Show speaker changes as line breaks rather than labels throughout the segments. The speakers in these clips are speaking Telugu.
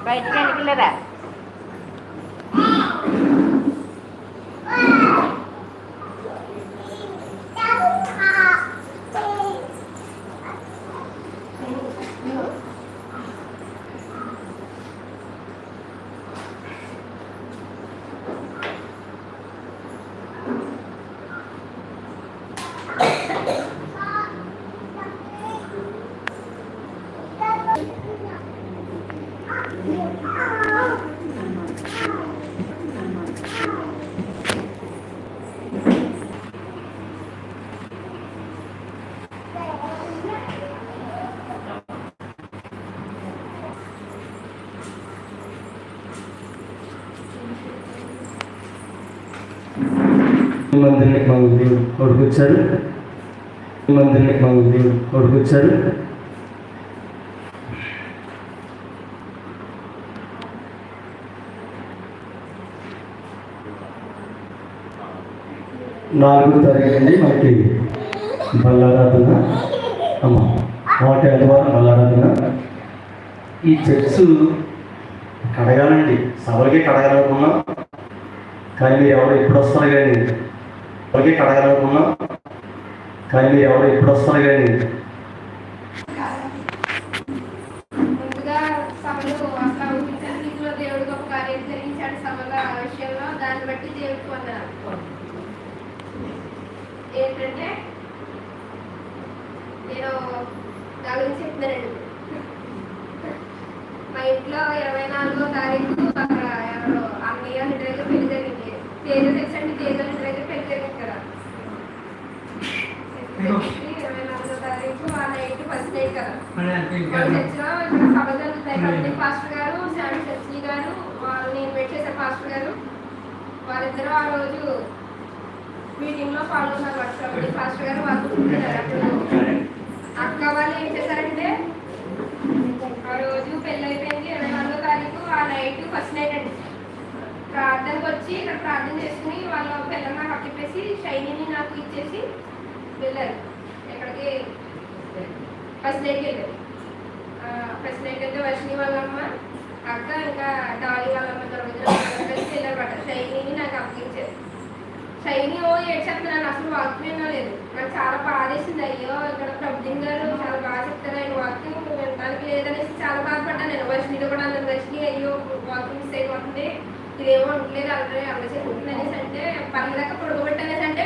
బయటికి వెళ్ళిపోలేదా?
మందిరానికి మా దేవుడు కొడుకొచ్చారు. మందిరానికి మా దేవుడు కొడుకొచ్చారు. నాలుగో తారీఖు అండి మనకి బల్లారాధన. అమ్మ వాటి ఆదివారం బల్లారాధన. ఈ చర్చు కడగాలండి, సభలకి కడగాలనుకున్నా కానీ మీరు ఎవరు ఎప్పుడు వస్తారు కానీ సభలకి కడగాలనుకున్నా కానీ మీరు ఎవరు ఎప్పుడు వస్తారు కానీ
దేవుడు గొప్ప కార్యం జరిగించాడు సభల విషయంలో. దాన్ని బట్టి దేవుడికి వందనాలు. ఏంటంటే నేను దాని గురించి చెప్తానండి. మా ఇంట్లో 24వ తారీఖు అక్కడ ఎవరో అన్నయ్య ఇంటి దగ్గర పెళ్లి జరిగింది. తేజ తెచ్చండి, తేజ ఇంటి దగ్గర పెళ్లి జరిగింది కదా. 24వ తారీఖు ఆ నైట్ ఫస్ట్ నైట్ కదా. చర్చిలో ఇక్కడ సభ జరుగుతాయి కదండి. పాస్టర్ గారు, శామి శశి గారు, వాళ్ళు నేను వెయిట్ చేశాను. పాస్టర్ గారు వాళ్ళిద్దరూ ఆ రోజు మీటింగ్ లో పాల్గొన్నారు. వర్క్షాప్ పాస్టర్ గారు వాళ్ళు కూర్చున్నారు. అప్పుడు అక్క వాళ్ళు ఏం చేశారంటే ఆ రోజు పెళ్ళి అయిపోయింది. 24వ తారీఖు ఆ నైట్ ఫస్ట్ నైట్ అండి. ప్రార్థనకు వచ్చి ఇక్కడ ప్రార్థన చేసుకుని వాళ్ళ పిల్లలు నాకు అప్పచెప్పేసి షైనీని నాకు ఇచ్చేసి వెళ్ళారు. ఎక్కడికి ఫస్ట్ నైట్కి వెళ్ళారు. ఫస్ట్ నైట్ అయితే వర్షిని వాళ్ళమ్మ, అక్క, ఇంకా డాలి వాళ్ళమ్మ కలిసి వెళ్ళారన్నమాట. షైనీని నాకు అప్పగించారు. షైనీ ఏడ్చేస్తున్నాను, అసలు వాక్యం లేదు. నాకు చాలా బాధేసింది. అయ్యో ఇక్కడ ప్రభుత్వం గారు చాలా బాగా చెప్తారు, ఆయన వాక్యం వినడానికి లేదనేసి చాలా బాధపడ్డాను నేను. వర్షినితో కూడా అన్నాను, వర్షిని అయ్యో వాక్యం మిస్ అయిపోతుంది, ఇదేమో ఉండలేదు అలా చెప్తుంది అనేసి అంటే పర్లేదాకా పడుకోబెట్టనేసి అంటే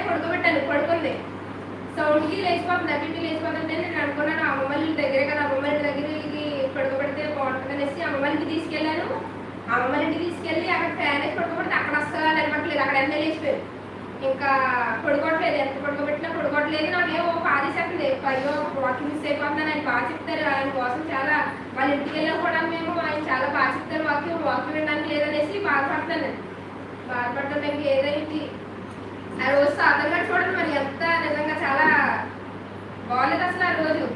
పడుకుంది. సౌండ్కి లేచిపోతుంది, అటు లేచిపోతుంటే నేను అనుకున్నాను అమ్మమ్మల్లి దగ్గరే కదా, అమ్మమ్మల్లి దగ్గరికి పడుకోబెడితే బాగుంటుంది అనేసి అమ్మమ్మల్లికి తీసుకెళ్ళాను. అమ్మమ్మల్లికి తీసుకెళ్ళి అక్కడ ఫ్యాన్ వేసి పడుకోబెడితే అక్కడ అస్సలు అనపట్లేదు, అక్కడ ఎంత లేచిపోయారు. ఇంకా పడుకోవట్లేదు, ఎంత పడుకోబెట్టినా పడుకోవట్లేదు. నాకేమో బాధేసేస్తుంది, అయ్యో వాకింగ్ మిస్ అయిపోతున్నాను. ఆయన బాగా చెప్తారు, ఆయన కోసం చాలా వాళ్ళ ఇంటికి వెళ్ళాం కూడా మేము, ఆయన చాలా బాగా చెప్తారు, వాకింగ్ వినడానికి లేదనేసి బాధపడుతున్నాను. బాధపడుతున్నాను ఏదైతే ఆ రోజు సాధనగా చూడండి మరి ఎంత నిజంగా చాలా బాగోలేదు అసలు ఆ రోజు.